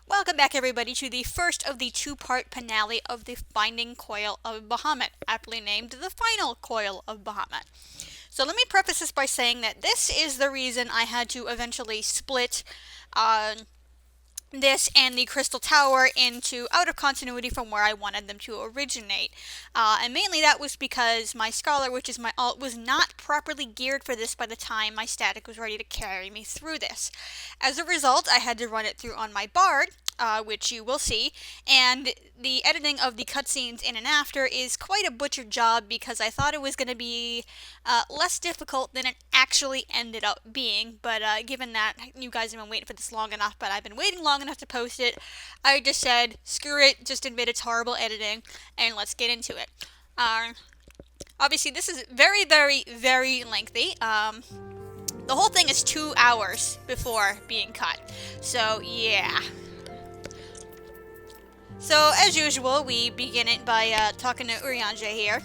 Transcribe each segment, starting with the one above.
Welcome back, everybody, to the first of the two-part finale of the Finding Coil of Bahamut, aptly named the Final Coil of Bahamut. So let me preface this by saying that this is the reason I had to eventually split this and the Crystal Tower into out of continuity from where I wanted them to originate. And mainly that was because my Scholar, which is my alt, was not properly geared for this by the time my static was ready to carry me through this. As a result, I had to run it through on my Bard, which you will see, and the editing of the cutscenes in and after is quite a butchered job because I thought it was going to be less difficult than it actually ended up being, but given that you guys have been waiting for this long enough, but I've been waiting long enough to post it, I just said, screw it, just admit it's horrible editing, and let's get into it. Obviously, this is very, very, very lengthy. The whole thing is 2 hours before being cut, so yeah. So, as usual, we begin it by talking to Urianger here.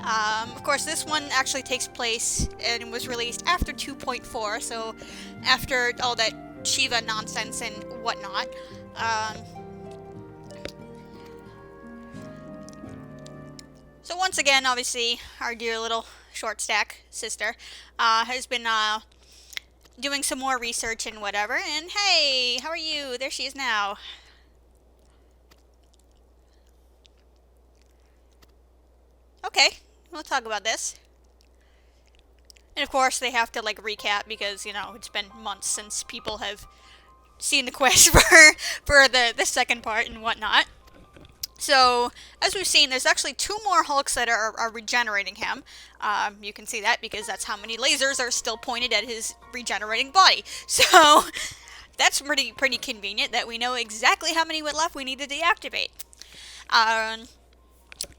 Of course, this one actually takes place and was released after 2.4, so after all that Shiva nonsense and whatnot. So once again, obviously, our dear little short stack sister has been doing some more research and whatever, and hey, how are you? There she is now. Okay, we'll talk about this. And of course, they have to like recap because, you know, it's been months since people have seen the quest for the second part and whatnot. So, as we've seen, there's actually 2 more Hulks that are regenerating him. You can see that because that's how many lasers are still pointed at his regenerating body. So, that's pretty convenient that we know exactly how many left we need to deactivate.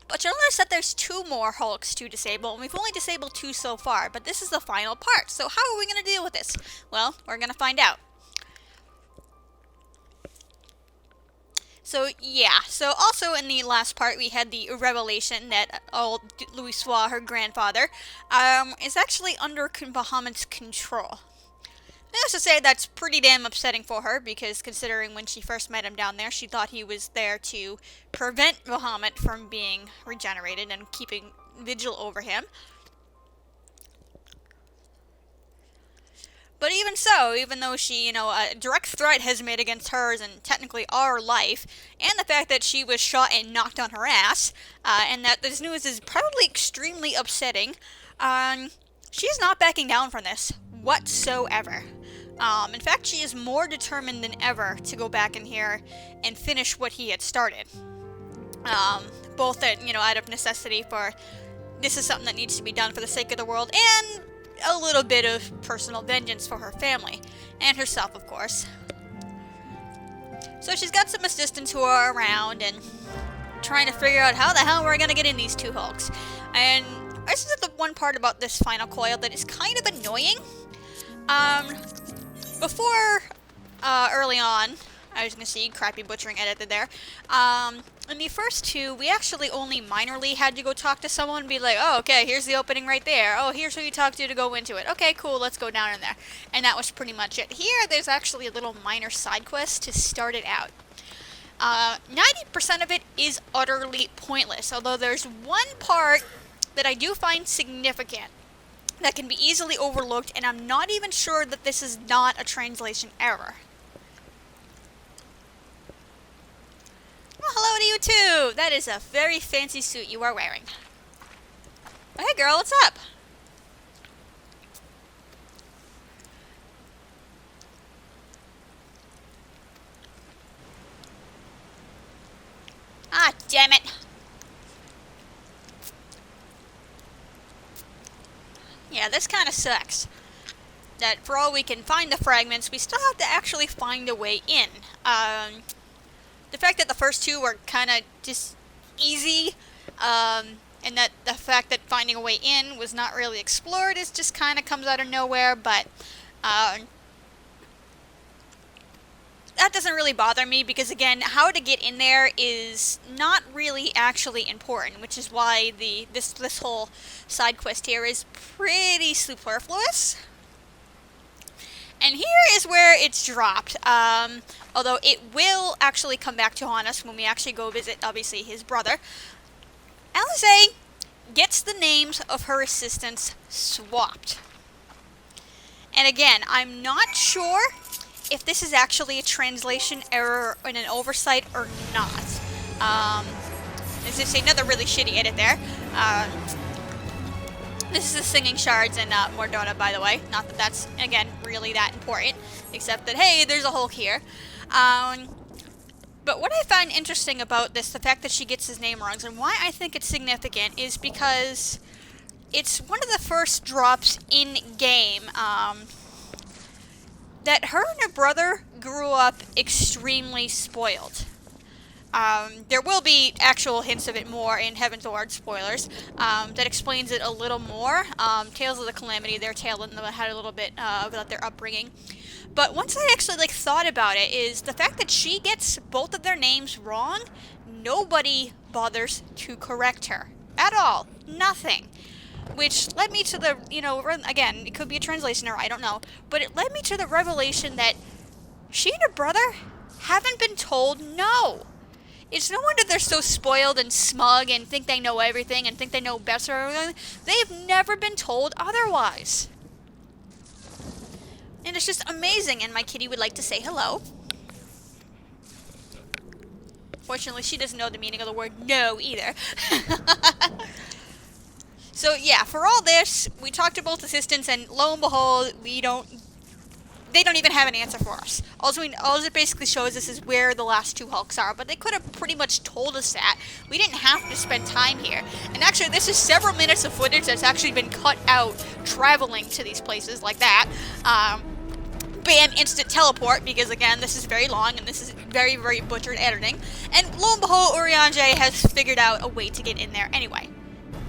But you'll notice that there's 2 more Hulks to disable, and we've only disabled 2 so far, but this is the final part. So how are we going to deal with this? Well, we're going to find out. So yeah, so also in the last part we had the revelation that old Louis, her grandfather, is actually under Bahamut's control. Needless to say, that's pretty damn upsetting for her, because considering when she first met him down there, she thought he was there to prevent Bahamut from being regenerated and keeping vigil over him. But even so, even though she, you know, a direct threat has made against hers and technically our life, and the fact that she was shot and knocked on her ass, and that this news is probably extremely upsetting, she's not backing down from this whatsoever. In fact, she is more determined than ever to go back in here and finish what he had started. Both, you know, out of necessity for this is something that needs to be done for the sake of the world, and a little bit of personal vengeance for her family, and herself, of course. So she's got some assistants who are around and trying to figure out how the hell we're gonna get in these 2 Hulks. And this is the one part about this final coil that is kind of annoying. Before, early on, I was gonna see, crappy butchering edited there, in the first 2, we actually only minorly had to go talk to someone and be like, oh, okay, here's the opening right there. Oh, here's who you talk to go into it. Okay, cool, let's go down in there. And that was pretty much it. Here, there's actually a little minor side quest to start it out. 90% of it is utterly pointless, although there's one part that I do find significant that can be easily overlooked, and I'm not even sure that this is not a translation error. Well, hello to you too! That is a very fancy suit you are wearing. Oh, hey girl, what's up? Ah, damn it! Yeah, this kind of sucks. That for all we can find the fragments, we still have to actually find a way in. The fact that the first 2 were kind of just easy, and that the fact that finding a way in was not really explored is just kind of comes out of nowhere, but that doesn't really bother me because, again, how to get in there is not really actually important, which is why this whole side quest here is pretty superfluous. And here is where it's dropped. Although it will actually come back to haunt us when we actually go visit, obviously, his brother. Alisaie gets the names of her assistants swapped. And again, I'm not sure if this is actually a translation error and an oversight or not. This is another really shitty edit there. This is the singing shards in Mordona, by the way. Not that that's, again, really that important. Except that, hey, there's a hole here. But what I find interesting about this, the fact that she gets his name wrong, and why I think it's significant, is because it's one of the first drops in-game that her and her brother grew up extremely spoiled. There will be actual hints of it more in Heaven's Ward spoilers that explains it a little more. Tales of the Calamity, their tale in them had a little bit about their upbringing. But once I actually thought about it, is the fact that she gets both of their names wrong, nobody bothers to correct her at all. Nothing. Which led me to the, again, it could be a translation error, I don't know, but it led me to the revelation that she and her brother haven't been told no. It's no wonder they're so spoiled and smug and think they know everything and think they know best or everything. They've never been told otherwise. And it's just amazing, and my kitty would like to say hello. Fortunately, she doesn't know the meaning of the word no either. So yeah, for all this, we talked to both assistants, and lo and behold, they don't even have an answer for us. All it basically shows us is where the last two hulks are, but they could have pretty much told us that. We didn't have to spend time here. And actually, this is several minutes of footage that's actually been cut out traveling to these places like that. Bam, instant teleport, because again, this is very long, and this is very, very butchered editing. And lo and behold, Urianger has figured out a way to get in there anyway.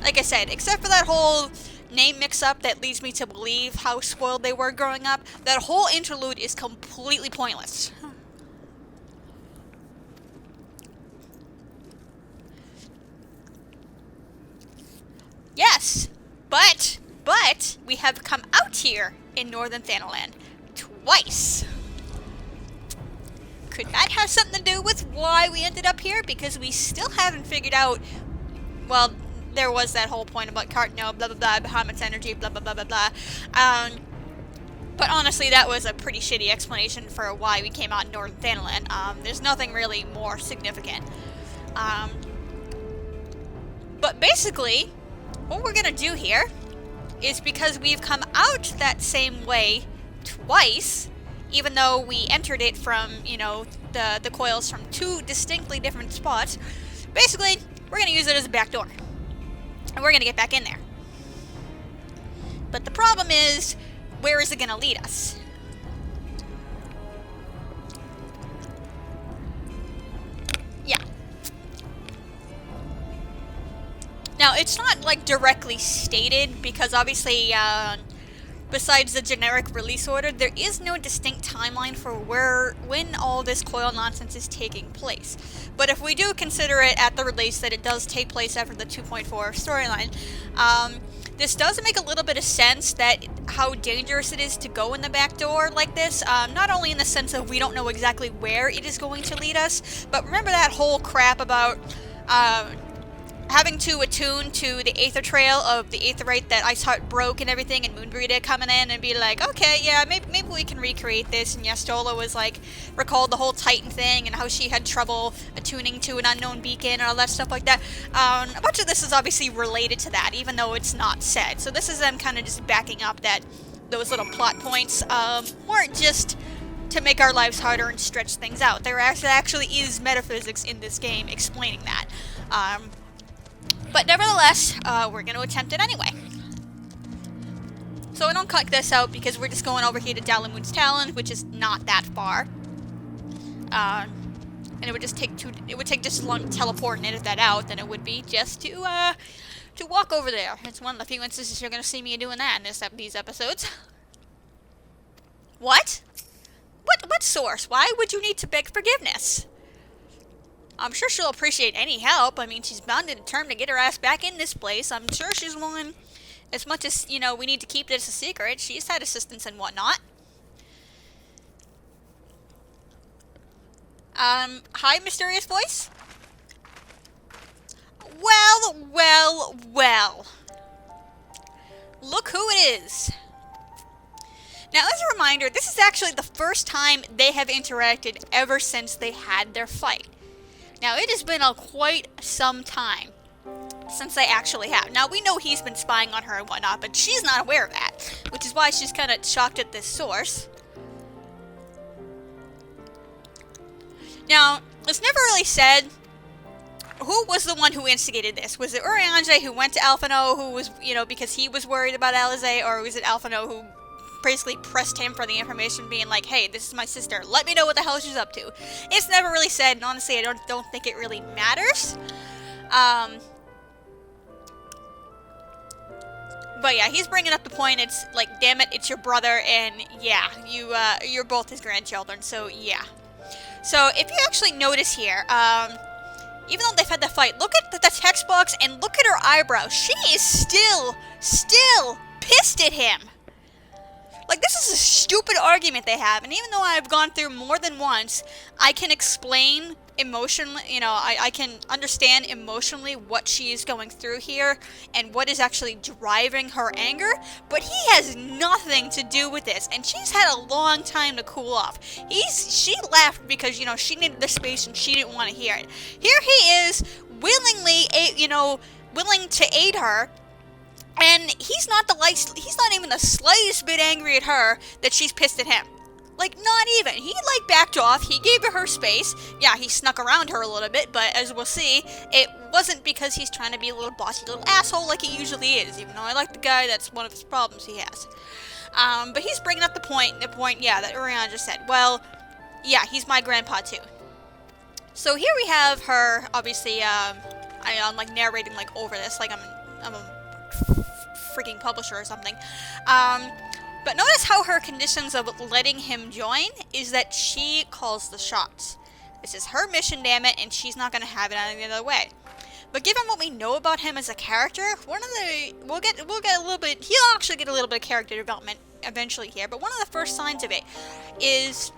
Like I said, except for that whole name mix-up that leads me to believe how spoiled they were growing up, that whole interlude is completely pointless. Yes, but we have come out here in Northern Thanalan twice. Could that have something to do with why we ended up here? Because we still haven't figured out, well, there was that whole point about Cartno, blah blah blah, Bahamut's energy, blah blah blah blah blah. But honestly, that was a pretty shitty explanation for why we came out in Northern Thanalan. There's nothing really more significant. But basically, what we're gonna do here is, because we've come out that same way twice, even though we entered it from, the coils from two distinctly different spots, basically, we're gonna use it as a back door. And we're going to get back in there. But the problem is, where is it going to lead us? Yeah. Now, it's not, directly stated, because obviously, besides the generic release order, there is no distinct timeline for when all this Coil nonsense is taking place. But if we do consider it at the release that it does take place after the 2.4 storyline, this does make a little bit of sense that how dangerous it is to go in the back door like this, not only in the sense of we don't know exactly where it is going to lead us, but remember that whole crap about having to attune to the Aether Trail of the Aetherite that Iceheart broke and everything, and Moonbreeder coming in and be like, okay, yeah, maybe we can recreate this. And Yastola was recalled the whole Titan thing and how she had trouble attuning to an unknown beacon and all that stuff like that. A bunch of this is obviously related to that, even though it's not said. So this is them kind of just backing up that those little plot points weren't just to make our lives harder and stretch things out. There actually is metaphysics in this game explaining that. But nevertheless, we're going to attempt it anyway. So I don't cut this out because we're just going over here to Dalamud's Talon, which is not that far. And it would just take just as long to teleport and edit that out than it would be just to walk over there. It's one of the few instances you're going to see me doing that in these episodes. What? What source? Why would you need to beg forgiveness? I'm sure she'll appreciate any help. I mean, she's bound and determined to get her ass back in this place. I'm sure she's willing, as much as, we need to keep this a secret. She's had assistance and whatnot. Hi, mysterious voice? Well, well, well. Look who it is. Now, as a reminder, this is actually the first time they have interacted ever since they had their fight. Now, it has been quite some time since they actually have. Now, we know he's been spying on her and whatnot, but she's not aware of that, which is why she's kind of shocked at this source. Now, it's never really said who was the one who instigated this. Was it Urianger who went to Alphino, who was, because he was worried about Alize, or was it Alphino who basically pressed him for the information, being like, hey, this is my sister, let me know what the hell she's up to? It's never really said, and honestly, I don't think it really matters. But yeah, he's bringing up the point. It's like, damn it, it's your brother, and yeah, you're both his grandchildren, so yeah. So if you actually notice here, even though they've had the fight, look at the text box and look at her eyebrows. She is still pissed at him. Like, this is a stupid argument they have, and even though I've gone through more than once, I can explain emotionally, I can understand emotionally what she is going through here and what is actually driving her anger, but he has nothing to do with this, and she's had a long time to cool off. She left because, she needed the space and she didn't want to hear it. Here he is, willingly, willing to aid her, and he's not even the slightest bit angry at her that she's pissed at him. Like, not even. He, backed off. He gave her space. Yeah, he snuck around her a little bit, but as we'll see, it wasn't because he's trying to be a little bossy little asshole like he usually is, even though I like the guy, that's one of his problems he has. But he's bringing up the point, yeah, that Urianger just said. Well, yeah, he's my grandpa, too. So here we have her, obviously, I'm, narrating, over this, like I'm a freaking publisher or something. But notice how her conditions of letting him join is that she calls the shots. This is her mission, damn it, and she's not going to have it any other way. But given what we know about him as a character, we'll get a little bit. He'll actually get a little bit of character development eventually here. But one of the first signs of it is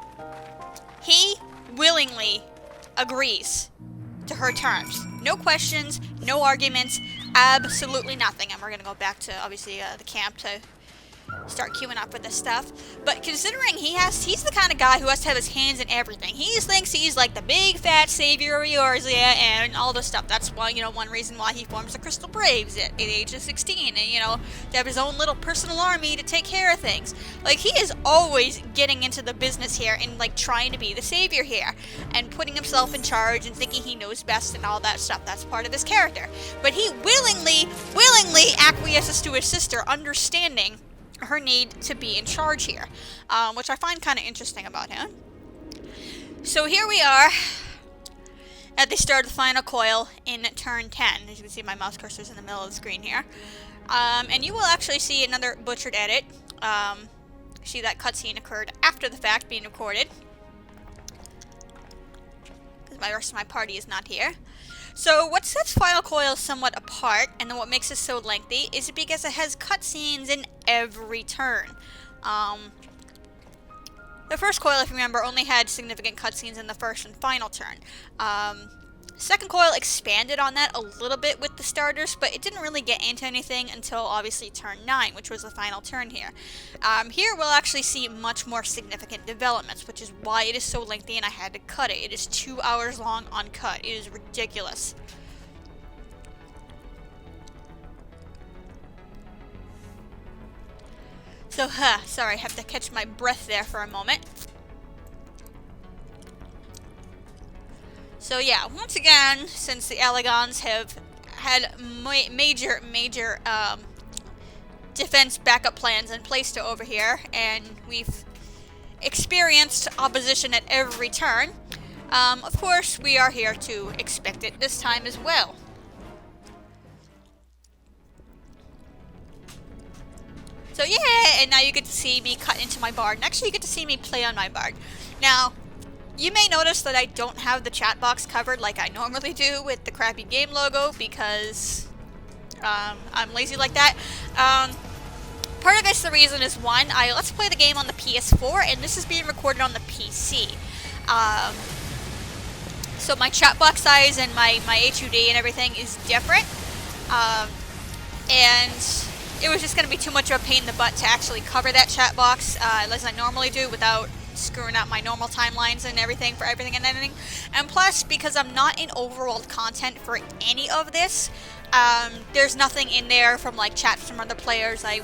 he willingly agrees to her terms. No questions, no arguments, absolutely nothing. And we're going to go back to obviously the camp to start queuing up for this stuff. But considering he's the kind of guy who has to have his hands in everything. He thinks he's like the big fat savior of Eorzea and all this stuff. That's why, one reason why he forms the Crystal Braves at the age of 16, and to have his own little personal army to take care of things. Like, he is always getting into the business here and trying to be the savior here and putting himself in charge and thinking he knows best and all that stuff. That's part of his character. But he willingly acquiesces to his sister, understanding her need to be in charge here, which I find kind of interesting about him. So here we are at the start of the final coil in turn 10. As you can see, my mouse cursor is in the middle of the screen here. And you will actually see another butchered edit. See, that cutscene occurred after the fact being recorded, because the rest of my party is not here. So what sets Final Coil somewhat apart, and then what makes it so lengthy, is because it has cutscenes in every turn. The first coil, if you remember, only had significant cutscenes in the first and final turn. Second coil expanded on that a little bit with the starters, but it didn't really get into anything until obviously turn 9, which was the final turn here. Here we'll actually see much more significant developments, which is why it is so lengthy and I had to cut it. It is 2 hours long uncut. It is ridiculous. So, sorry, I have to catch my breath there for a moment. So yeah, once again, since the Allagons have had major defense backup plans in place to over here, and we've experienced opposition at every turn, of course we are here to expect it this time as well. So yeah, and now you get to see me cut into my bard, and actually you get to see me play on my bard. Now, you may notice that I don't have the chat box covered like I normally do with the crappy game logo, because I'm lazy like that. Part of it's the reason is, one, let's play the game on the PS4, and this is being recorded on the PC. So my chat box size and my HUD and everything is different. And it was just going to be too much of a pain in the butt to actually cover that chat box as I normally do without screwing up my normal timelines and everything for everything and anything. And plus, because I'm not in overworld content for any of this, there's nothing in there from like chats from other players I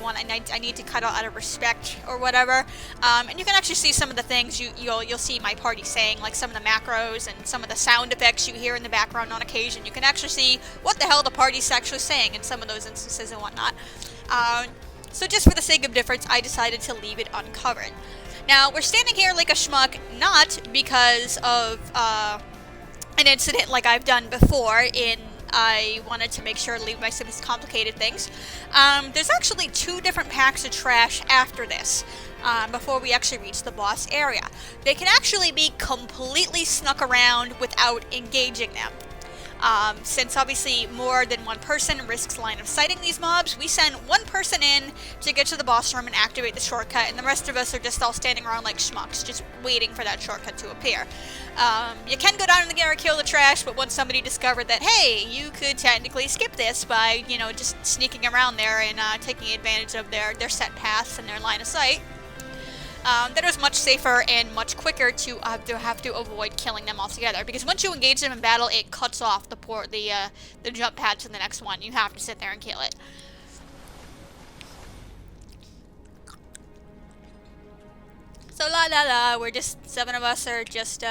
need to cut out of respect or whatever. And you can actually see some of the things you'll see my party saying, like some of the macros and some of the sound effects you hear in the background on occasion. You can actually see what the hell the party's actually saying in some of those instances and whatnot. So just for the sake of difference, I decided to leave it uncovered. Now, we're standing here like a schmuck, not because of an incident like I've done before I wanted to make sure to leave my Sims complicated things. There's actually 2 different packs of trash after this, before we actually reach the boss area. They can actually be completely snuck around without engaging them. Since obviously more than one person risks line of sighting these mobs, we send one person in to get to the boss room and activate the shortcut, and the rest of us are just all standing around like schmucks, just waiting for that shortcut to appear. You can go down in the garage, kill the trash, but once somebody discovered that, hey, you could technically skip this by, you know, just sneaking around there and taking advantage of their set paths and their line of sight, that is much safer and much quicker to have to avoid killing them altogether. Because once you engage them in battle, it cuts off the jump pad to the next one. You have to sit there and kill it. So we're just 7 of us are just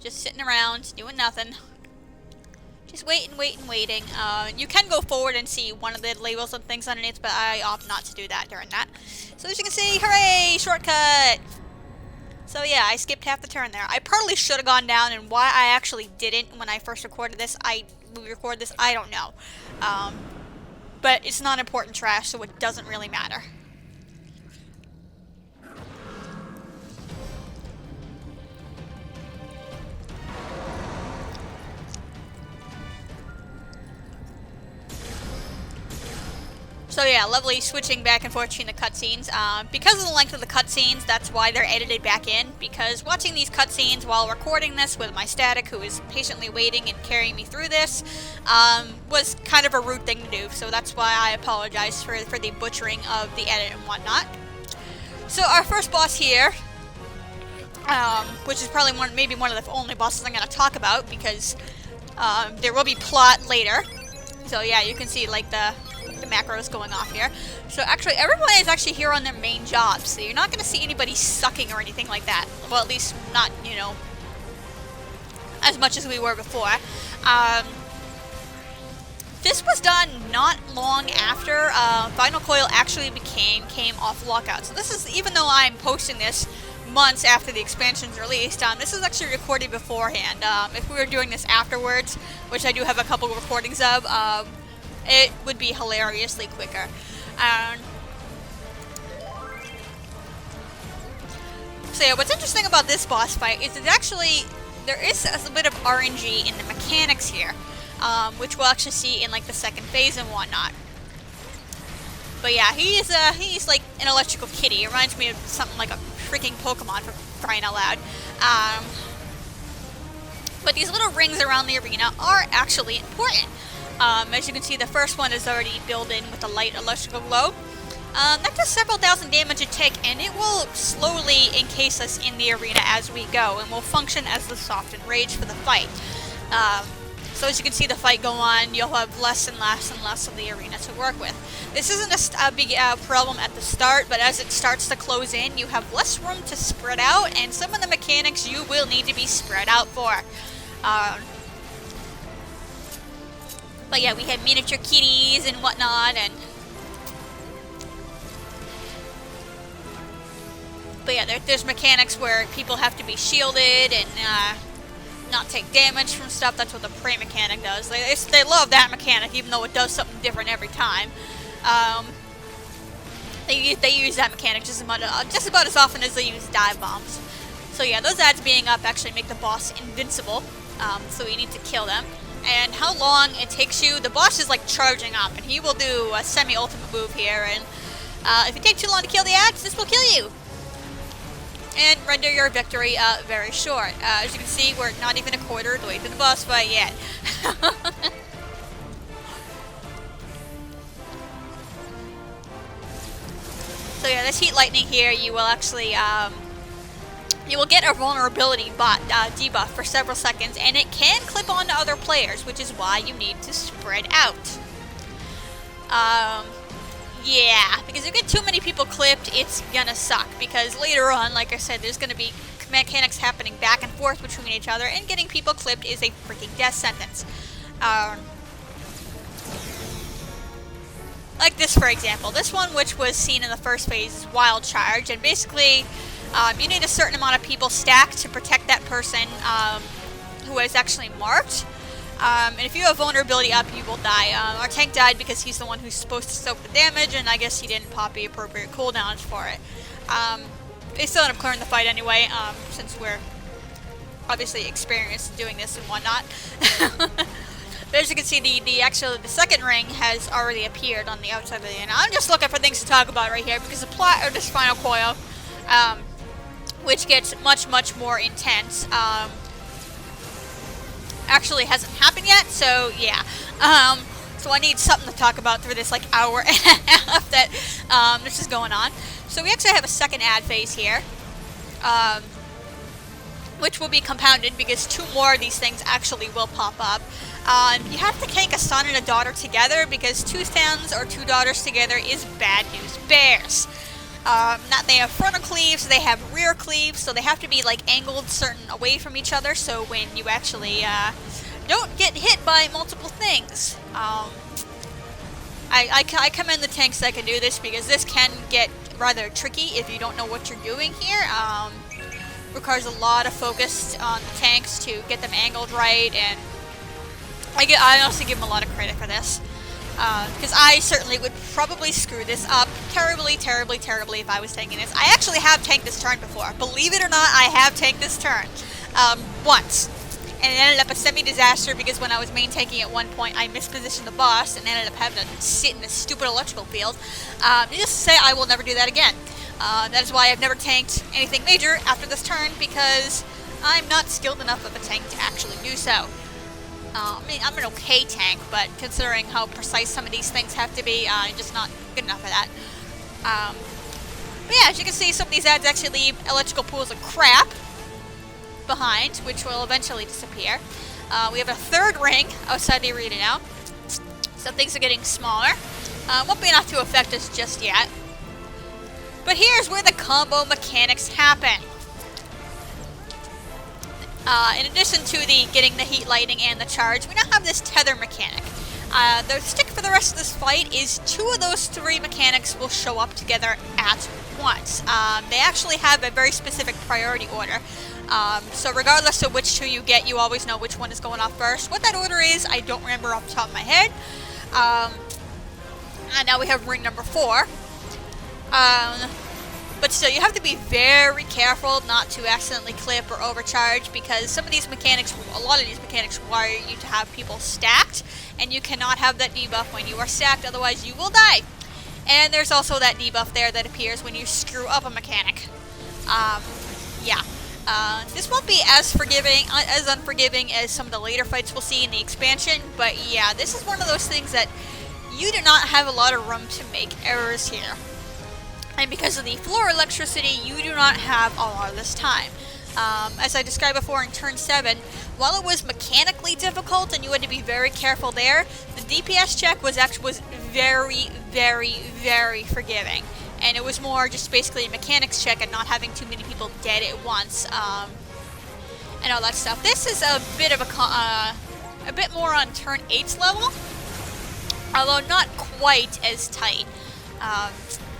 sitting around doing nothing. Just waiting. You can go forward and see one of the labels and things underneath, but I opt not to do that during that. So as you can see, hooray, shortcut! So yeah, I skipped half the turn there. I probably should have gone down, and why I actually didn't when I first recorded this, I don't know. But it's not important trash, so it doesn't really matter. So yeah, lovely switching back and forth between the cutscenes. Because of the length of the cutscenes, that's why they're edited back in. Because watching these cutscenes while recording this with my static, who is patiently waiting and carrying me through this, was kind of a rude thing to do. So that's why I apologize for the butchering of the edit and whatnot. So our first boss here, which is probably maybe one of the only bosses I'm going to talk about, because there will be plot later. So yeah, you can see like the macros going off here. So actually everyone is actually here on their main jobs, so you're not going to see anybody sucking or anything like that. Well, at least not, you know, as much as we were before. This was done not long after Final Coil actually came off lockout. So this is, even though I'm posting this months after the expansion's released, this is actually recorded beforehand. If we were doing this afterwards, which I do have a couple of recordings of, it would be hilariously quicker. So yeah, what's interesting about this boss fight is there is a bit of RNG in the mechanics here, which we'll actually see in like the second phase and whatnot. But yeah, he's like an electrical kitty. It reminds me of something like a freaking Pokemon, for crying out loud. But these little rings around the arena are actually important. As you can see, the first one is already built in with a light electrical glow. That does several thousand damage a tick, and it will slowly encase us in the arena as we go, and will function as the softened rage for the fight. So as you can see the fight go on, you'll have less and less of the arena to work with. This isn't a big problem at the start, but as it starts to close in, you have less room to spread out, and some of the mechanics you will need to be spread out for. But yeah, we have miniature kitties and whatnot, but yeah, there's mechanics where people have to be shielded and not take damage from stuff. That's what the prey mechanic does. They love that mechanic, even though it does something different every time. They use that mechanic just about as often as they use dive bombs. So yeah, those ads being up actually make the boss invincible. So you need to kill them. And how long it takes you, the boss is like charging up, and he will do a semi-ultimate move here, and if it takes too long to kill the ads, this will kill you. and render your victory very short. As you can see, we're not even a quarter of the way to the boss fight yet. So yeah, this heat lightning here, you will actually, you will get a vulnerability debuff for several seconds, and it can clip onto other players, which is why you need to spread out. Yeah, because if you get too many people clipped, it's gonna suck, because later on, like I said, there's gonna be mechanics happening back and forth between each other, and getting people clipped is a freaking death sentence. Like this, for example. This one, which was seen in the first phase, is Wild Charge, and basically, you need a certain amount of people stacked to protect that person who is actually marked. And if you have vulnerability up, you will die. Our tank died because he's the one who's supposed to soak the damage, and I guess he didn't pop the appropriate cooldowns for it. They still end up clearing the fight anyway, since we're obviously experienced in doing this and whatnot. But as you can see, the second ring has already appeared on the outside of the end. I'm just looking for things to talk about right here, because the plot of this final coil, which gets much, much more intense, actually hasn't happened yet, so yeah. So I need something to talk about through this like hour and a half that this is going on. So we actually have a second ad phase here, which will be compounded because 2 more of these things actually will pop up. You have to tank a son and a daughter together, because 2 sons or 2 daughters together is bad news bears. They have frontal cleaves, they have rear cleaves, so they have to be like angled certain away from each other, so when you actually don't get hit by multiple things. I commend the tanks that can do this, because this can get rather tricky if you don't know what you're doing here. Requires a lot of focus on the tanks to get them angled right, and I honestly give them a lot of credit for this. Because I certainly would probably screw this up terribly, terribly, terribly if I was tanking this. I actually have tanked this turn before. Believe it or not, I have tanked this turn. Once. And it ended up a semi-disaster, because when I was main tanking at one point, I mispositioned the boss and ended up having to sit in this stupid electrical field. Needless to say, I will never do that again. That is why I've never tanked anything major after this turn, because I'm not skilled enough of a tank to actually do so. I mean, I'm an okay tank, but considering how precise some of these things have to be, I'm just not good enough for that. But yeah, as you can see, some of these ads actually leave electrical pools of crap behind, which will eventually disappear. We have a 3rd ring outside the arena now, so things are getting smaller. Won't be enough to affect us just yet. But here's where the combo mechanics happen. In addition to getting the heat lightning and the charge, we now have this tether mechanic. The stick for the rest of this fight is 2 of those 3 mechanics will show up together at once. They actually have a very specific priority order. So regardless of which 2 you get, you always know which one is going off first. What that order is, I don't remember off the top of my head. And now we have ring number 4. But still, you have to be very careful not to accidentally clip or overcharge, because some of these mechanics, a lot of these mechanics require you to have people stacked, and you cannot have that debuff when you are stacked, otherwise you will die. And there's also that debuff there that appears when you screw up a mechanic. Yeah. This won't be as unforgiving as some of the later fights we'll see in the expansion, but yeah, this is one of those things that you do not have a lot of room to make errors here. And because of the floor electricity, you do not have a lot of this time. As I described before in turn 7, while it was mechanically difficult and you had to be very careful there, the DPS check was very, very, very forgiving. And it was more just basically a mechanics check and not having too many people dead at once, and all that stuff. This is a bit of a bit more on turn 8's level, although not quite as tight.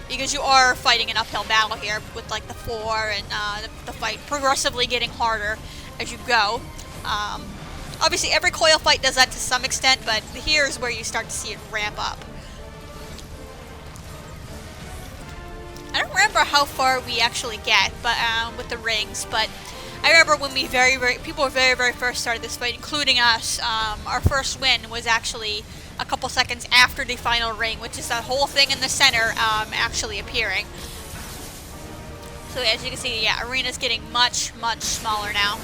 Because you are fighting an uphill battle here with like the 4 and the fight progressively getting harder as you go. Obviously every coil fight does that to some extent, but here's where you start to see it ramp up. I don't remember how far we actually get, but with the rings, but I remember when we people were very first started this fight, including us. Our first win was actually a couple seconds after the final ring, which is that whole thing in the center actually appearing. So as you can see, yeah, arena's getting much, much smaller now.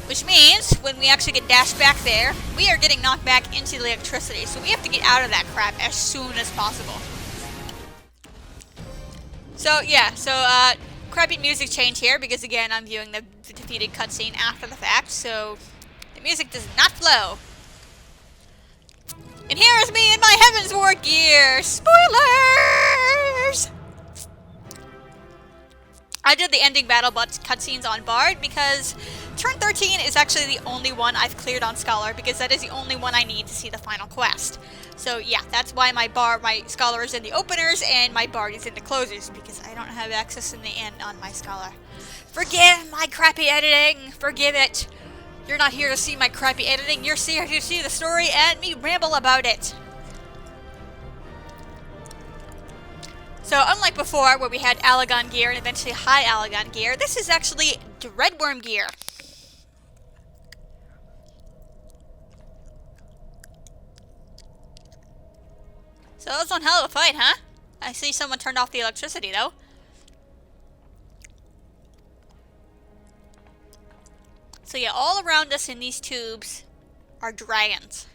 Which means, when we actually get dashed back there, we are getting knocked back into the electricity. So we have to get out of that crap as soon as possible. So, yeah, crappy music change here, because again, I'm viewing the defeated cutscene after the fact, so the music does not flow. And here is me in my Heaven's War gear! Spoilers! I did the ending battle cutscenes on Bard because turn 13 is actually the only one I've cleared on Scholar, because that is the only one I need to see the final quest. So yeah, that's why my Scholar is in the openers and my Bard is in the closers, because I don't have access in the end on my Scholar. Forgive my crappy editing! Forgive it! You're not here to see my crappy editing, you're here to see the story and me ramble about it. So unlike before, where we had Allagon gear and eventually high Allagon gear, this is actually Dreadworm gear. So that was one hell of a fight, huh? I see someone turned off the electricity, though. So yeah, all around us in these tubes are dragons.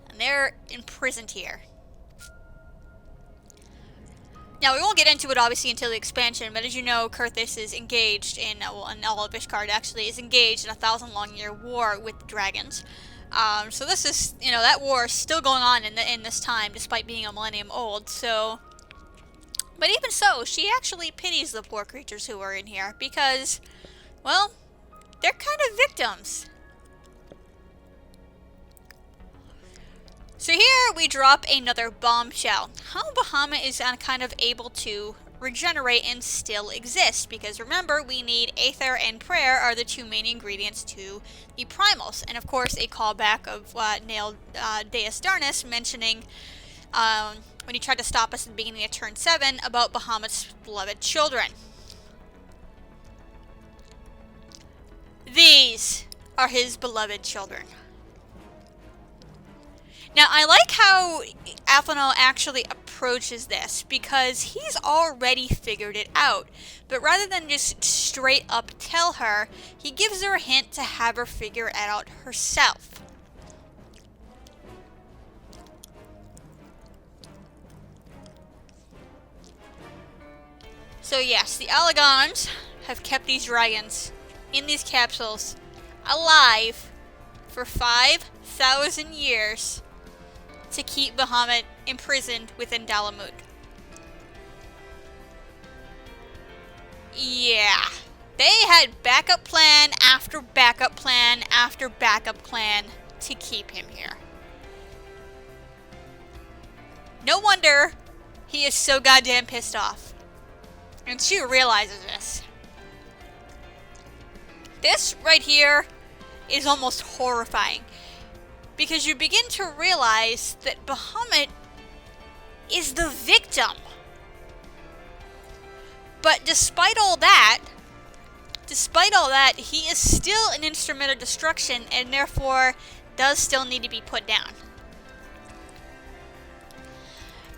And they're imprisoned here. Now, we won't get into it, obviously, until the expansion, but as you know, Kurthus is engaged in, well, and all of Ishgard, actually, is engaged in a 1,000-long-year war with the dragons. So this is, you know, that war is still going on in this time, despite being a millennium old, so... But even so, she actually pities the poor creatures who are in here, because, well, they're kind of victims. So here we drop another bombshell. How Bahamut is kind of able to regenerate and still exist, because remember, we need Aether and Prayer are the two main ingredients to the primals, and of course a callback of Nail Deus Darnus mentioning when he tried to stop us at the beginning of turn 7 about Bahamut's beloved children. These are his beloved children. Now, I like how Athano actually approaches this, because he's already figured it out. But rather than just straight up tell her, he gives her a hint to have her figure it out herself. So yes, the Allagons have kept these dragons in these capsules alive for 5,000 years. To keep Bahamut imprisoned within Dalamud. Yeah. They had backup plan after backup plan after backup plan to keep him here. No wonder he is so goddamn pissed off. And she realizes this. This right here is almost horrifying. Because you begin to realize that Bahamut is the victim. But despite all that, he is still an instrument of destruction and therefore does still need to be put down.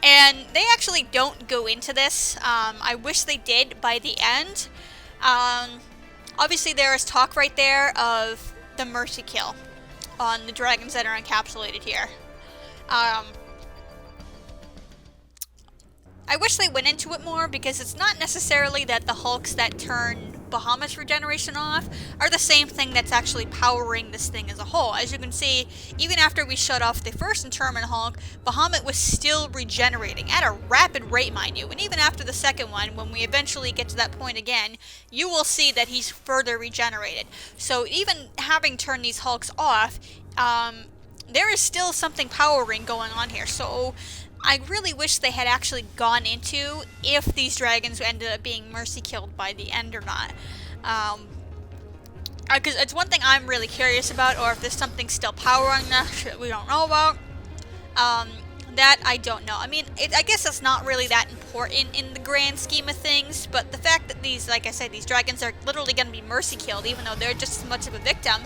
And they actually don't go into this. I wish they did by the end. Obviously there is talk right there of the mercy kill on the dragons that are encapsulated here. I wish they went into it more, because it's not necessarily that the Hulks that turn Bahamut's regeneration off are the same thing that's actually powering this thing as a whole. As you can see, even after we shut off the first Interment Hulk, Bahamut was still regenerating at a rapid rate, mind you. And even after the second one, when we eventually get to that point again, you will see that he's further regenerated. So even having turned these Hulks off, there is still something powering going on here. So I really wish they had actually gone into if these dragons ended up being mercy killed by the end or not. Because it's one thing I'm really curious about, or if there's something still powering that we don't know about. That I don't know. I mean, I guess it's not really that important in the grand scheme of things, but the fact that these, like I said, these dragons are literally going to be mercy killed, even though they're just as much of a victim,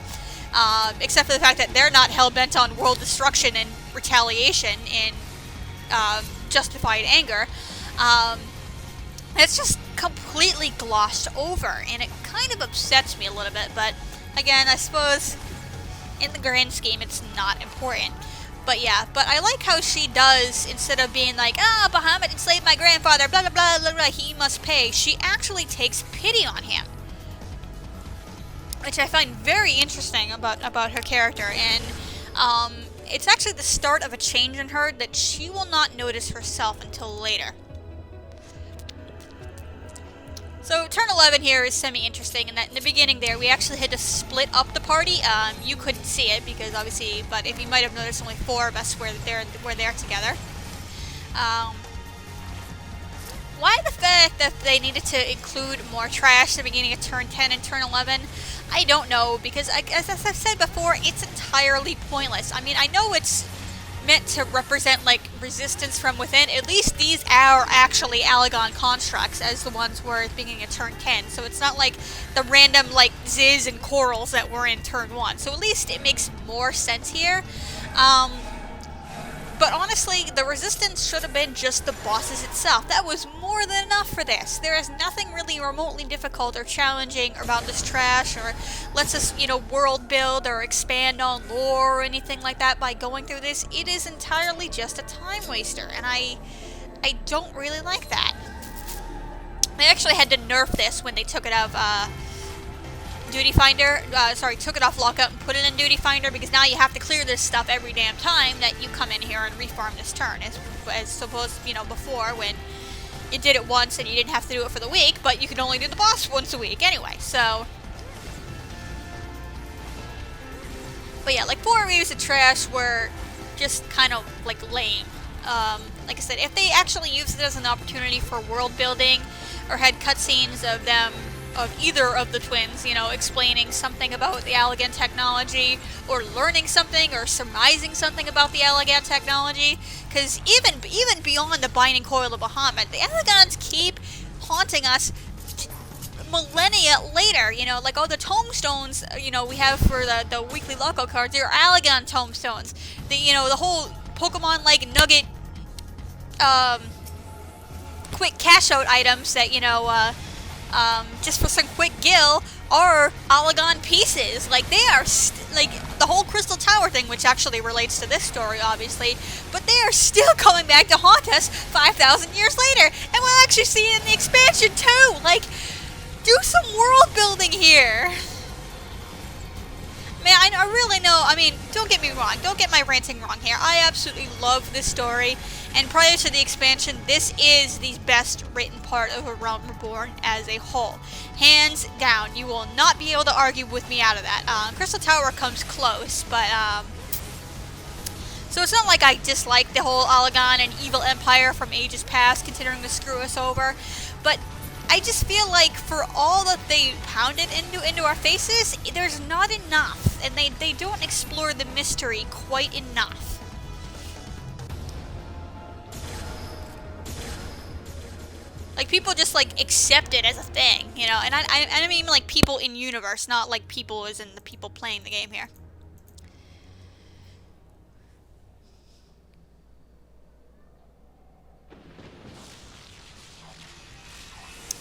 except for the fact that they're not hell-bent on world destruction and retaliation and justified anger. It's just completely glossed over, and it kind of upsets me a little bit, but again, I suppose in the grand scheme it's not important. But yeah, but I like how she does, instead of being like, ah, Bahamut enslaved my grandfather, blah blah blah blah blah, he must pay, she actually takes pity on him. Which I find very interesting about her character, and it's actually the start of a change in her that she will not notice herself until later. So turn 11 here is semi-interesting in that in the beginning there we actually had to split up the party. You couldn't see it because obviously, but if you might have noticed, only 4 of us were there together. Why the fact that they needed to include more trash at the beginning of turn 10 and turn 11, I don't know, because as I've said before, it's entirely pointless. I mean, I know it's meant to represent like resistance from within. At least these are actually Allagan constructs as the ones were at the beginning of turn 10, so it's not like the random like Ziz and Corals that were in turn 1, so at least it makes more sense here. But honestly, the resistance should have been just the bosses itself. That was more than enough for this. There is nothing really remotely difficult or challenging about this trash, or lets us, you know, world build or expand on lore or anything like that by going through this. It is entirely just a time waster, and I don't really like that. They actually had to nerf this when they took it out of Duty Finder, took it off lockup and put it in Duty Finder, because now you have to clear this stuff every damn time that you come in here and refarm this turn, as opposed, you know, before when you did it once and you didn't have to do it for the week, but you could only do the boss once a week anyway, so. But yeah, like 4 reviews of trash were just kind of like lame. Like I said, if they actually used it as an opportunity for world building, or had cutscenes of them, of either of the twins, you know, explaining something about the Allagan technology, or learning something, or surmising something about the Allagan technology, because even beyond the binding coil of Bahamut, the Allagans keep haunting us millennia later, you know, like all the tombstones, you know, we have for the weekly local cards, they're Allagan tombstones. You know, the whole Pokemon like nugget, quick cash out items that, you know, just for some quick gil, are Allagan pieces. Like, they are, like, the whole Crystal Tower thing, which actually relates to this story, obviously, but they are still coming back to haunt us 5,000 years later, and we'll actually see it in the expansion, too! Like, do some world building here! Man, I really know, I mean, don't get me wrong, don't get my ranting wrong here, I absolutely love this story, and prior to the expansion, this is the best written part of A Realm Reborn as a whole. Hands down, you will not be able to argue with me out of that. Crystal Tower comes close, but, so it's not like I dislike the whole Allagan and Evil Empire from ages past, considering to screw us over, but I just feel like for all that they pounded into our faces, there's not enough, and they don't explore the mystery quite enough. Like, people just, like, accept it as a thing, you know, and I mean, like, people in universe, not, like, people as in the people playing the game here.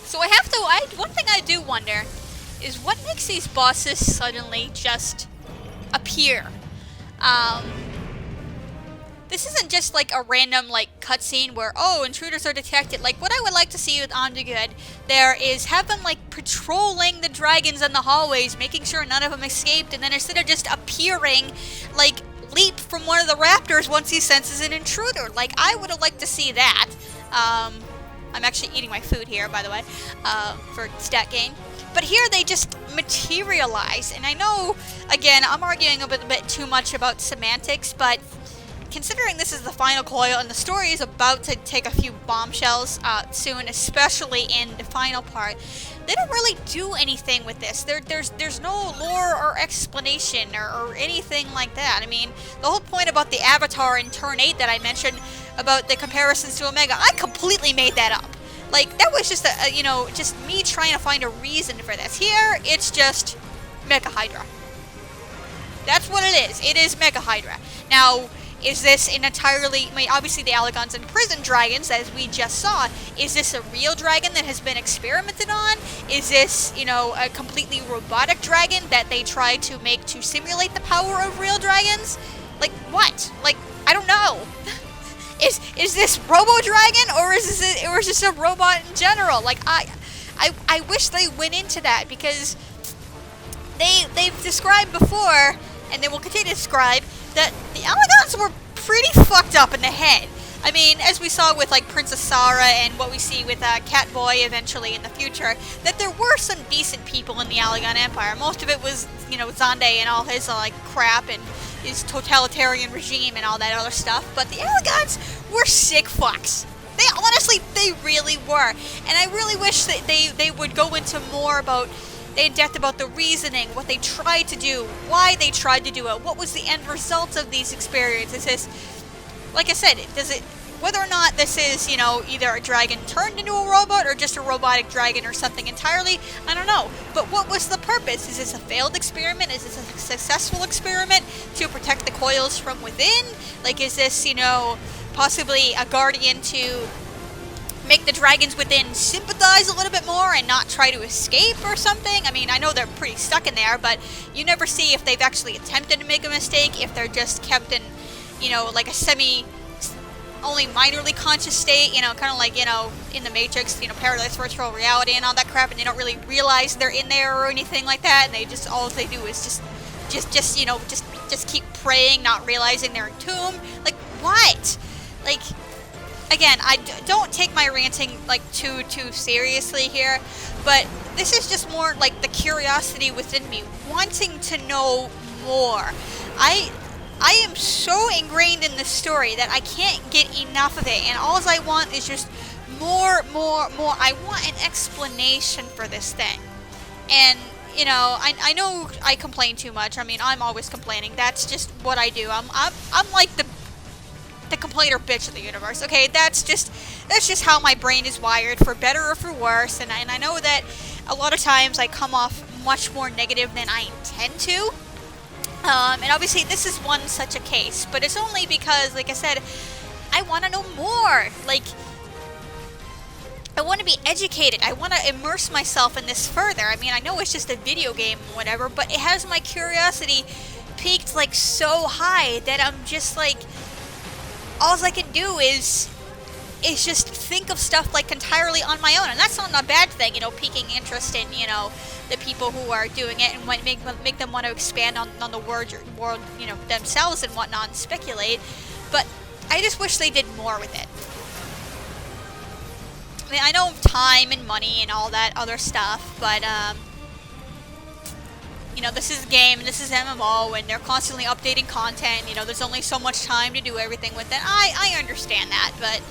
So one thing I do wonder is what makes these bosses suddenly just appear. This isn't just like a random like cutscene where, oh, intruders are detected. Like, what I would like to see with Undergood there is have them like patrolling the dragons in the hallways, making sure none of them escaped, and then instead of just appearing, like leap from one of the raptors once he senses an intruder. Like, I would have liked to see that. I'm actually eating my food here, by the way, for stat gain. But here they just materialize, and I know, again, I'm arguing a bit too much about semantics, but considering this is the final coil and the story is about to take a few bombshells soon, especially in the final part, they don't really do anything with this. There's no lore or explanation or anything like that. I mean, the whole point about the Avatar in Turn 8 that I mentioned about the comparisons to Omega, I completely made that up. Like, that was just you know, just me trying to find a reason for this. Here, it's just Mega Hydra. That's what it is. It is Mega Hydra. Now, Is this an entirely, I mean, obviously the Allagons and prison dragons, as we just saw, is this a real dragon that has been experimented on? Is this, you know, a completely robotic dragon that they tried to make to simulate the power of real dragons? Like, what? Like, I don't know. Is this Robo Dragon, or is this a robot in general? Like, I wish they went into that, because they've described before, and they will continue to describe, that the Allagons were pretty fucked up in the head. I mean, as we saw with, like, Princess Sarah and what we see with Catboy eventually in the future, that there were some decent people in the Allagan Empire. Most of it was, you know, Xande and all his, like, crap and his totalitarian regime and all that other stuff. But the Allagons were sick fucks. They, honestly, they really were. And I really wish that they would go into more about, in depth about the reasoning, what they tried to do, why they tried to do it, what was the end result of these experiences. Like I said, whether or not this is, you know, either a dragon turned into a robot or just a robotic dragon or something entirely, I don't know. But what was the purpose? Is this a failed experiment? Is this a successful experiment to protect the coils from within? Like, is this, you know, possibly a guardian to make the dragons within sympathize a little bit more and not try to escape or something? I mean, I know they're pretty stuck in there, but you never see if they've actually attempted to make a mistake, if they're just kept in, you know, like a only minorly conscious state, you know, kind of like, you know, in the Matrix, you know, paradise virtual reality and all that crap, and they don't really realize they're in there or anything like that, and they just, all they do is just you know, just keep praying, not realizing they're entombed. Like, what? Like, again, I don't take my ranting, like, too seriously here, but this is just more like the curiosity within me, wanting to know more. I am so ingrained in this story that I can't get enough of it, and all I want is just more. I want an explanation for this thing. And, you know, I know I complain too much. I mean, I'm always complaining. That's just what I do. I'm like the complainer bitch of the universe. Okay, that's just how my brain is wired, for better or for worse. And I know that a lot of times I come off much more negative than I intend to. And obviously this is one such a case, but it's only because, like I said, I want to know more. Like, I want to be educated. I want to immerse myself in this further. I mean, I know it's just a video game or whatever, but it has my curiosity peaked, like, so high that I'm just, like, all I can do is just think of stuff, like, entirely on my own. And that's not a bad thing, you know, piquing interest in, you know, the people who are doing it, and make them want to expand on the world, you know, themselves and whatnot, and speculate. But I just wish they did more with it. I mean, I know time and money and all that other stuff, but, you know, this is a game, and this is MMO, and they're constantly updating content. You know, there's only so much time to do everything with it. I understand that, but,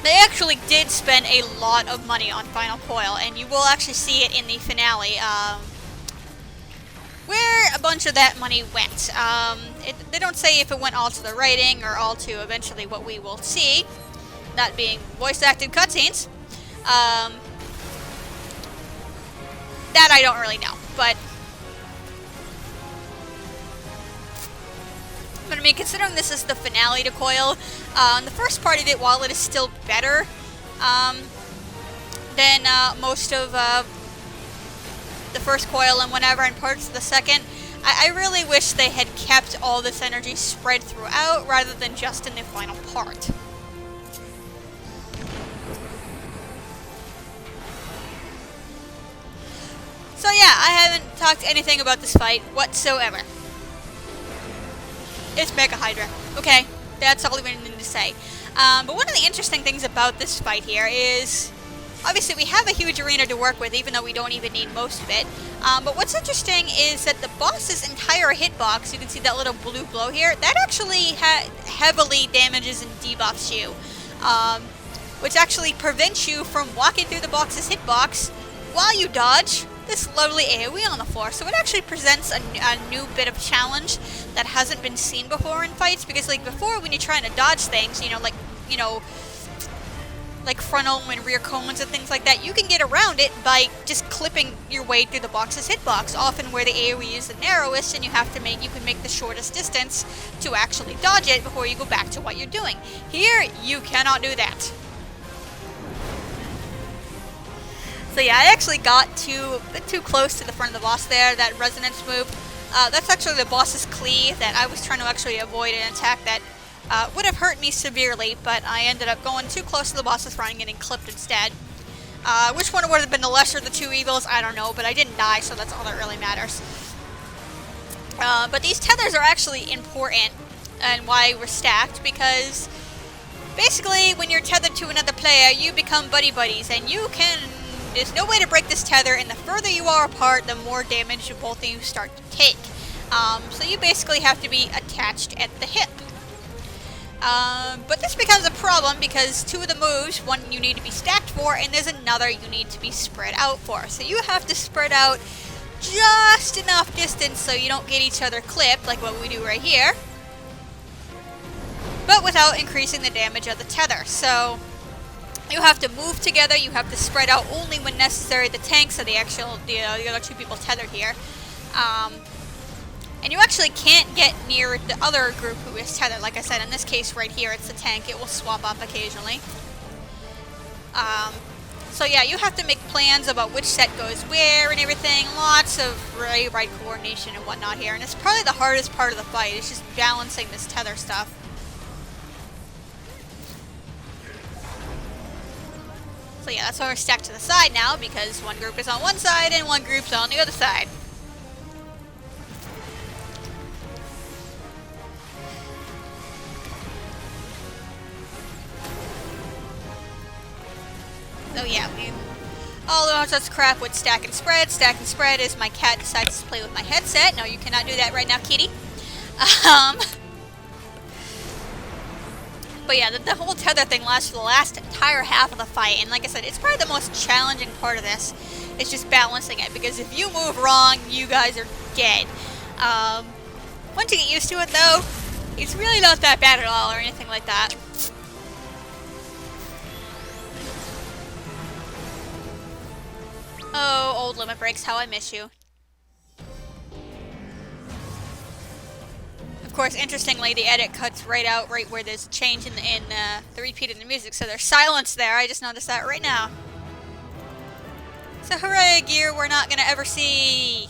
they actually did spend a lot of money on Final Coil, and you will actually see it in the finale, where a bunch of that money went. They don't say if it went all to the writing or all to eventually what we will see, that being voice-acted cutscenes. That I don't really know, but I mean, considering this is the finale to Coil, the first part of it, while it is still better than most of the first Coil and whatever, and parts of the second, I really wish they had kept all this energy spread throughout rather than just in the final part. So yeah, I haven't talked anything about this fight whatsoever. It's Mega Hydra. Okay, that's all we need to say. But one of the interesting things about this fight here is, obviously we have a huge arena to work with, even though we don't even need most of it. But what's interesting is that the boss's entire hitbox, you can see that little blue glow here, that actually heavily damages and debuffs you. Which actually prevents you from walking through the boss's hitbox while you dodge this lovely AoE on the floor. So it actually presents a new bit of challenge that hasn't been seen before in fights, because like before when you're trying to dodge things, you know, like like frontal and rear cones and things like that, you can get around it by just clipping your way through the box's hitbox, often where the AoE is the narrowest and you can make the shortest distance to actually dodge it before you go back to what you're doing. Here, you cannot do that. So yeah, I actually got a bit too close to the front of the boss there, that resonance move. That's actually the boss's cleave that I was trying to actually avoid an attack that would have hurt me severely, but I ended up going too close to the boss's front and getting clipped instead. Which one would have been the lesser of the two evils, I don't know, but I didn't die, so that's all that really matters. But these tethers are actually important, and why we're stacked, because basically when you're tethered to another player, you become buddy-buddies, and there's no way to break this tether, and the further you are apart, the more damage both of you start to take. So you basically have to be attached at the hip. But this becomes a problem because two of the moves, one you need to be stacked for, and there's another you need to be spread out for. So you have to spread out just enough distance so you don't get each other clipped, like what we do right here, but without increasing the damage of the tether. So you have to move together, you have to spread out only when necessary. The tanks are the other two people tethered here. And you actually can't get near the other group who is tethered. Like I said, in this case right here, it's the tank. It will swap up occasionally. So yeah, you have to make plans about which set goes where and everything. Lots of right coordination and whatnot here. And it's probably the hardest part of the fight. It's just balancing this tether stuff. So yeah, that's why we're stacked to the side now, because one group is on one side and one group's on the other side. So yeah, we all know such crap with stack and spread. Stack and spread is my cat decides to play with my headset. No, you cannot do that right now, kitty. But yeah, the whole tether thing lasts for the last entire half of the fight, and like I said, it's probably the most challenging part of this. It's just balancing it, because if you move wrong, you guys are dead. Once you get used to it, though, it's really not that bad at all, or anything like that. Oh, old limit breaks, how I miss you. Of course, interestingly, the edit cuts right out right where there's a change in the repeat in the music, so there's silence there. I just noticed that right now. So hooray, gear we're not gonna ever see.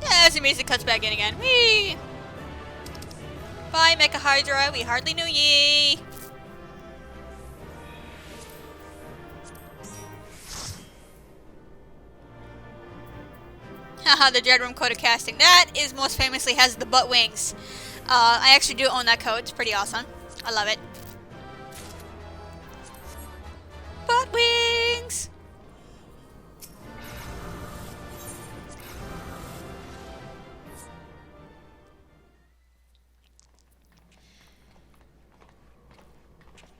Yeah, as the music cuts back in again. Whee! Bye, Mecha Hydra, we hardly knew ye. Haha, the Dread Room code of casting. That is most famously has the butt wings. I actually do own that code. It's pretty awesome. I love it. Butt wings!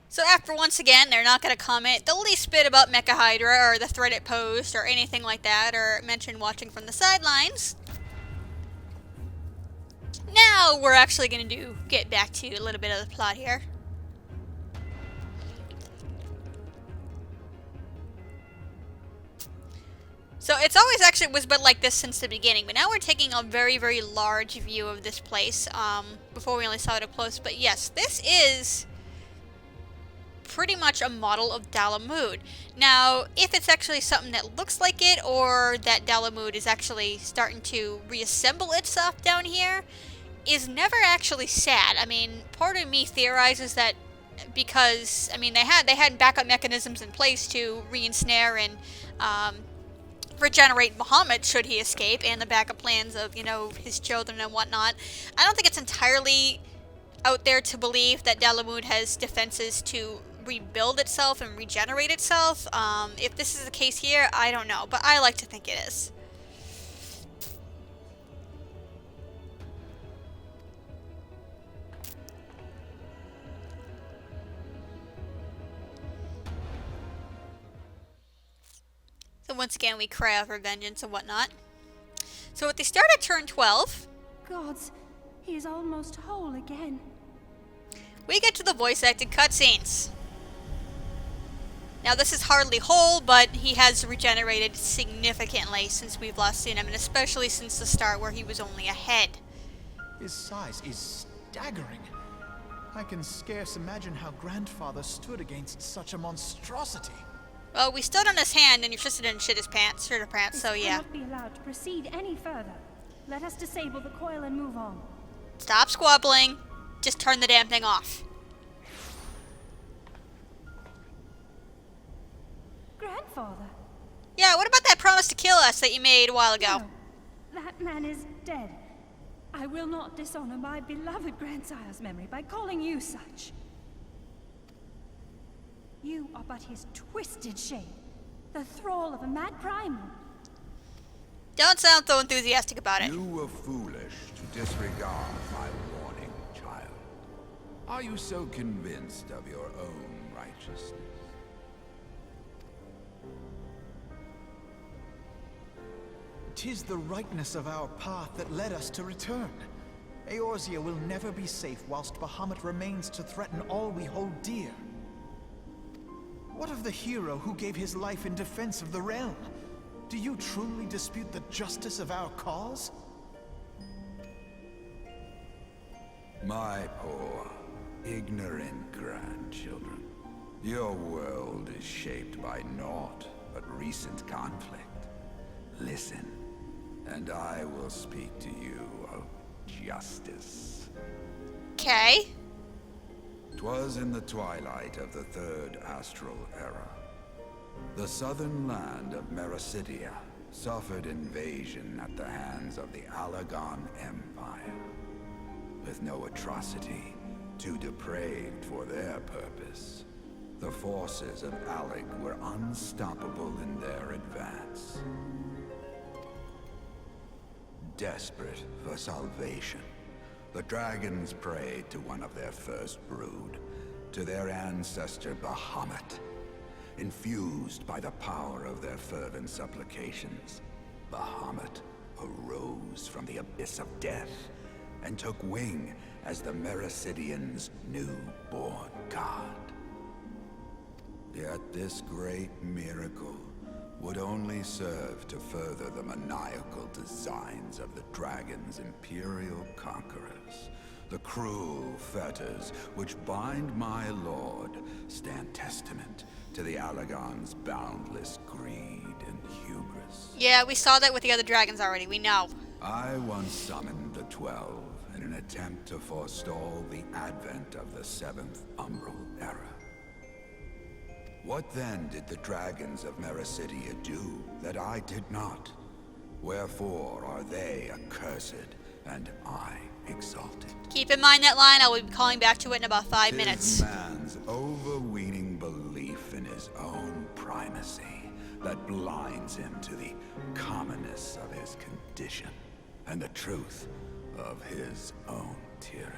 So after once again, they're not going to comment the least bit about Mecha Hydra or the thread it posed or anything like that, or mention watching from the sidelines. Now we're actually going to get back to a little bit of the plot here. So it's always actually was been like this since the beginning, but now we're taking a very, very large view of this place. Before we only saw it up close, but yes, this is pretty much a model of Bahamut. Now, if it's actually something that looks like it, or that Bahamut is actually starting to reassemble itself down here, is never actually sad. I mean, part of me theorizes that because, I mean, they had backup mechanisms in place to re-ensnare and regenerate Bahamut should he escape, and the backup plans of, you know, his children and whatnot. I don't think it's entirely out there to believe that Bahamut has defenses to rebuild itself and regenerate itself. If this is the case here, I don't know, but I like to think it is. So once again, we cry out for vengeance and whatnot. So at the start of turn 12... Gods, he is almost whole again. we get to the voice acted cutscenes. Now this is hardly whole, but he has regenerated significantly since we've last seen him, and especially since the start where he was only a head. His size is staggering. I can scarce imagine how Grandfather stood against such a monstrosity. Well, we stood on his hand and your sister didn't shit her pants, so yeah. Cannot be allowed to proceed any further. Let us disable the coil and move on. Stop squabbling. Just turn the damn thing off. Grandfather? Yeah, what about that promise to kill us that you made a while ago? No, that man is dead. I will not dishonor my beloved grandsire's memory by calling you such. You are but his twisted shade, the thrall of a mad primal. Don't sound so enthusiastic about it. You were foolish to disregard my warning, child. Are you so convinced of your own righteousness? 'Tis the rightness of our path that led us to return. Eorzea will never be safe whilst Bahamut remains to threaten all we hold dear. What of the hero who gave his life in defense of the realm? Do you truly dispute the justice of our cause? My poor, ignorant grandchildren. Your world is shaped by naught but recent conflict. Listen, and I will speak to you of justice. Okay. 'Twas in the twilight of the Third Astral Era. The southern land of Mericidia suffered invasion at the hands of the Allagan Empire. With no atrocity too depraved for their purpose, the forces of Alec were unstoppable in their advance. Desperate for salvation, the dragons prayed to one of their first brood, to their ancestor Bahamut. Infused by the power of their fervent supplications, Bahamut arose from the abyss of death and took wing as the Mericidians' newborn god. Yet this great miracle would only serve to further the maniacal designs of the dragon's imperial conquerors. The cruel fetters which bind my lord stand testament to the Allagan's boundless greed and hubris. Yeah, we saw that with the other dragons already, we know. I once summoned the 12 in an attempt to forestall the advent of the 7th Umbral Era. What then did the dragons of Mericidia do that I did not? Wherefore are they accursed and I exalted? Keep in mind that line, I will be calling back to it in about 5 'Tis minutes. man's overweening belief in his own primacy that blinds him to the commonness of his condition and the truth of his own tyranny.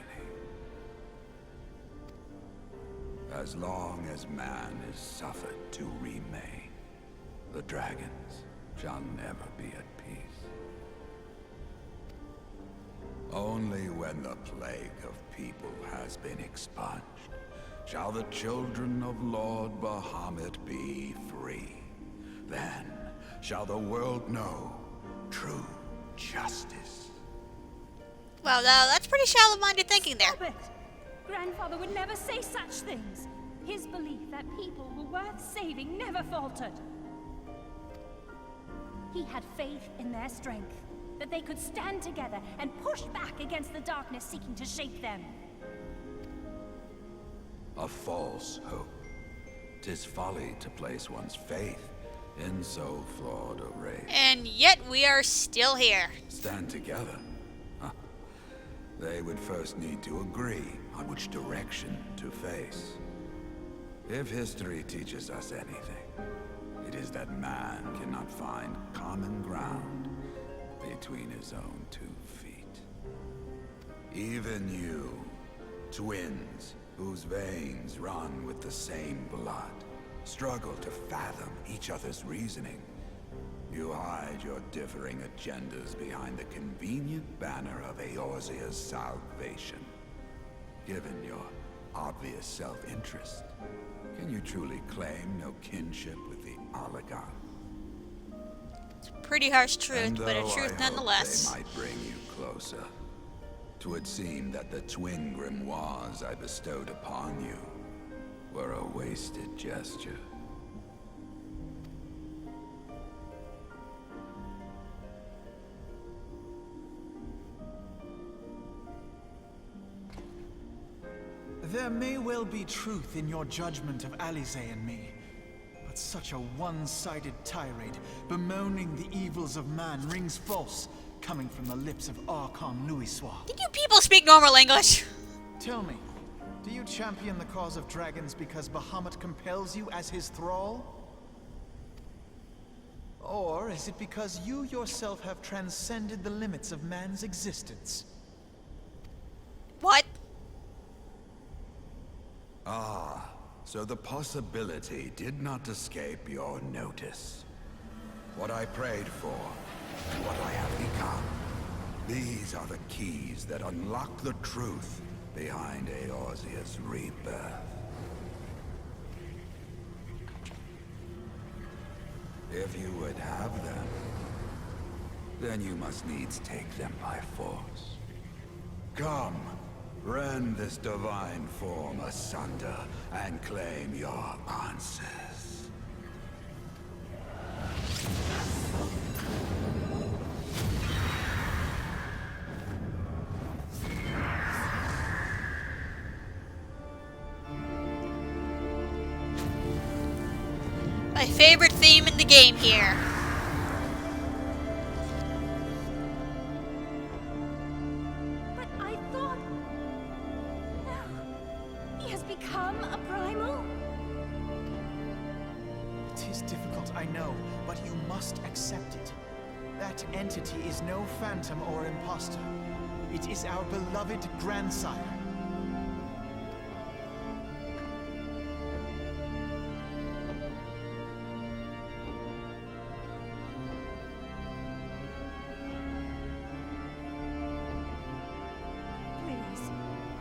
As long as man is suffered to remain, the dragons shall never be at peace. Only when the plague of people has been expunged shall the children of Lord Bahamut be free. Then shall the world know true justice. Well, that's pretty shallow-minded thinking there. Stop it! Grandfather would never say such things. His belief that people were worth saving never faltered. He had faith in their strength, that they could stand together and push back against the darkness seeking to shape them. A false hope. 'Tis folly to place one's faith in so flawed a race. And yet we are still here. Stand together? Huh. They would first need to agree on which direction to face. If history teaches us anything, it is that man cannot find common ground between his own 2 feet. Even you, twins whose veins run with the same blood, struggle to fathom each other's reasoning. You hide your differing agendas behind the convenient banner of Eorzea's salvation. Given your obvious self-interest. Can you truly claim no kinship with the oligarch? Pretty harsh truth, And but a though truth I nonetheless. hope they might bring you closer, 'twould seem that the twin grimoires I bestowed upon you were a wasted gesture. There may well be truth in your judgment of Alize and me, but such a one-sided tirade bemoaning the evils of man rings false, coming from the lips of Archon Louisoix. Did you people speak normal English? Tell me, do you champion the cause of dragons because Bahamut compels you as his thrall? Or is it because you yourself have transcended the limits of man's existence? What? Ah, so the possibility did not escape your notice. What I prayed for, and what I have become. These are the keys that unlock the truth behind Eorzea's rebirth. If you would have them, then you must needs take them by force. Come, rend this divine form asunder and claim your answers. My favorite theme in the game here. But I thought... No. He has become a primal? It is difficult, I know, but you must accept it. That entity is no phantom or imposter. It is our beloved grandsire. Please,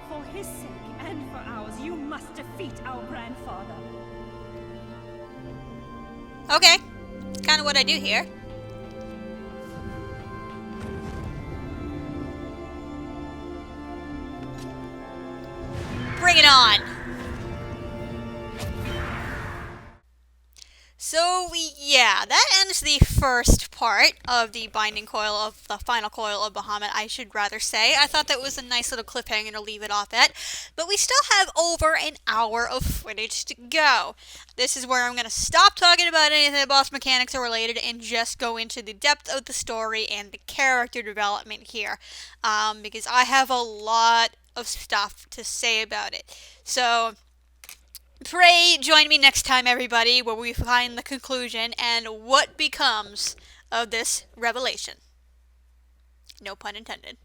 for his sake and for ours, you must defeat our grandfather. Okay, it's kind of what I do here. Bring it on! So, yeah, that ends the first part of the binding coil of the final coil of Bahamut, I should rather say. I thought that was a nice little cliffhanger to leave it off at, but we still have over an hour of footage to go. This is where I'm going to stop talking about anything the boss mechanics are related and just go into the depth of the story and the character development here, because I have a lot of stuff to say about it. So, pray join me next time, everybody, where we find the conclusion and what becomes of this revelation. No pun intended.